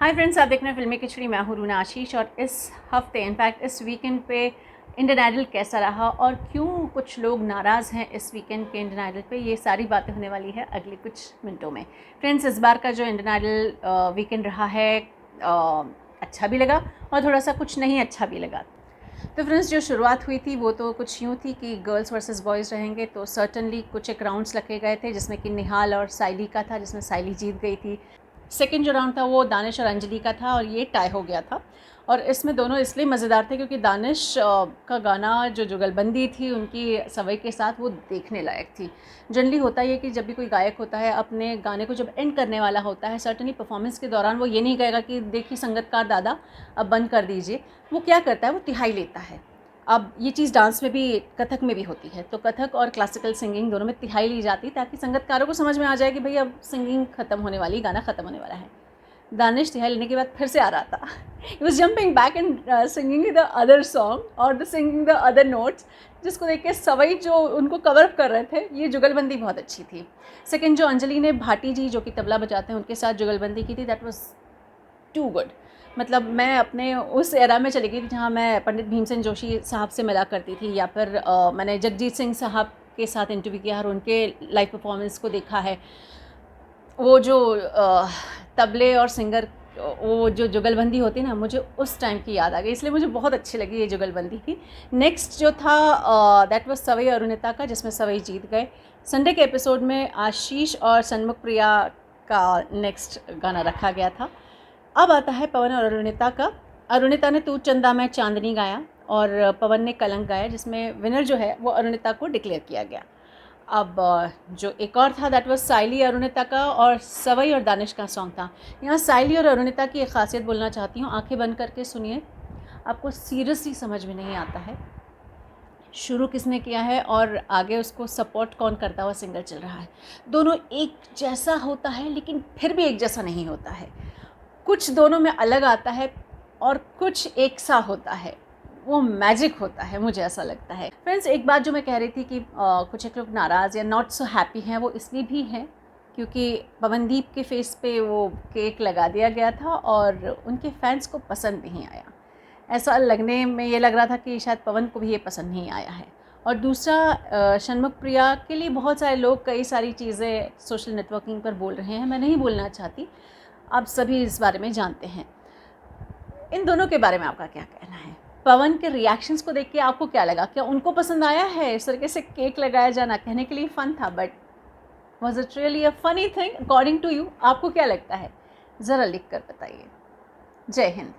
Hi friends, आप देख रहे हैं फिल्मी खिचड़ी। मैं हूं रूना आशीष और इस हफ्ते इनफैक्ट इस वीकेंड पे इंडियन आइडल कैसा रहा और क्यों कुछ लोग नाराज़ हैं इस वीकेंड के इंडियन आइडल पे, ये सारी बातें होने वाली है अगले कुछ मिनटों में। फ्रेंड्स, इस बार का जो इंडियन आइडल वीकेंड रहा है अच्छा भी लगा और थोड़ा सा कुछ नहीं अच्छा भी लगा। तो फ्रेंड्स, जो शुरुआत हुई थी वो तो कुछ यूँ थी कि गर्ल्स वर्सेस बॉयज़ रहेंगे, तो सर्टनली कुछ एक राउंड्स रखे गए थे जिसमें कि निहाल और साइली का था, जिसमें साइली जीत गई थी। सेकंड जो राउंड था वो दानिश और अंजलि का था और ये टाई हो गया था। और इसमें दोनों इसलिए मज़ेदार थे क्योंकि दानिश का गाना जो जुगलबंदी थी उनकी सवई के साथ, वो देखने लायक थी। जनरली होता है कि जब भी कोई गायक होता है अपने गाने को जब एंड करने वाला होता है, सर्टनली परफॉर्मेंस के दौरान वो ये नहीं कहेगा कि देखिए संगतकार दादा अब बंद कर दीजिए। वो क्या करता है, वो तिहाई लेता है। अब ये चीज़ डांस में भी, कथक में भी होती है, तो कथक और क्लासिकल सिंगिंग दोनों में तिहाई ली जाती है ताकि संगतकारों को समझ में आ जाए कि भाई अब सिंगिंग ख़त्म होने वाली, गाना ख़त्म होने वाला है। दानिश तिहाई लेने के बाद फिर से आ रहा था। He was jumping back and singing the other song और the singing the other notes, जिसको देख के सवई जो उनको कवर अप कर रहे थे, ये जुगलबंदी बहुत अच्छी थी। सेकेंड, जो अंजलि ने भाटी जी जो कि तबला बजाते हैं उनके साथ जुगलबंदी की थी, दैट वॉज टू गुड। मतलब मैं अपने उस एरा में चली गई थी जहाँ मैं पंडित भीमसेन जोशी साहब से मिला करती थी, या फिर मैंने जगजीत सिंह साहब के साथ इंटरव्यू किया और उनके लाइव परफॉर्मेंस को देखा है। वो जो तबले और सिंगर, वो जो जुगलबंदी होती ना, मुझे उस टाइम की याद आ गई, इसलिए मुझे बहुत अच्छी लगी ये जुगलबंदी की। नेक्स्ट जो था दैट वाज सवई अरुणिता का, जिसमें सवई जीत गए। संडे के एपिसोड में आशीष और सन्मुख प्रिया का नेक्स्ट गाना रखा गया था। अब आता है पवन और अरुणिता का। अरुणिता ने तू चंदा मैं चांदनी गाया और पवन ने कलंक गाया, जिसमें विनर जो है वो अरुणिता को डिक्लेयर किया गया। अब जो एक और था दैट वाज साइली अरुणिता का और सवई और दानिश का सॉन्ग था। यहाँ साइली और अरुणिता की एक खासियत बोलना चाहती हूँ, आंखें बंद करके सुनिए, आपको सीरियसली समझ में नहीं आता है शुरू किसने किया है और आगे उसको सपोर्ट कौन करता हुआ सिंगर चल रहा है। दोनों एक जैसा होता है लेकिन फिर भी एक जैसा नहीं होता है, कुछ दोनों में अलग आता है और कुछ एक सा होता है, वो मैजिक होता है, मुझे ऐसा लगता है। फ्रेंड्स, एक बात जो मैं कह रही थी कि कुछ एक लोग नाराज़ या नॉट सो हैप्पी हैं, वो इसलिए भी हैं क्योंकि पवनदीप के फेस पे वो केक लगा दिया गया था और उनके फैंस को पसंद नहीं आया। ऐसा लगने में ये लग रहा था कि शायद पवन को भी ये पसंद नहीं आया है। और दूसरा, सन्मुख प्रिया के लिए बहुत सारे लोग कई सारी चीज़ें सोशल नेटवर्किंग पर बोल रहे हैं, मैं नहीं बोलना चाहती, आप सभी इस बारे में जानते हैं। इन दोनों के बारे में आपका क्या कहना है? पवन के रिएक्शंस को देख के आपको क्या लगा? क्या उनको पसंद आया है इस तरीके से केक लगाया जाना? कहने के लिए फ़न था, but was it really a funny thing according to you? आपको क्या लगता है, ज़रा लिख कर बताइए। जय हिंद।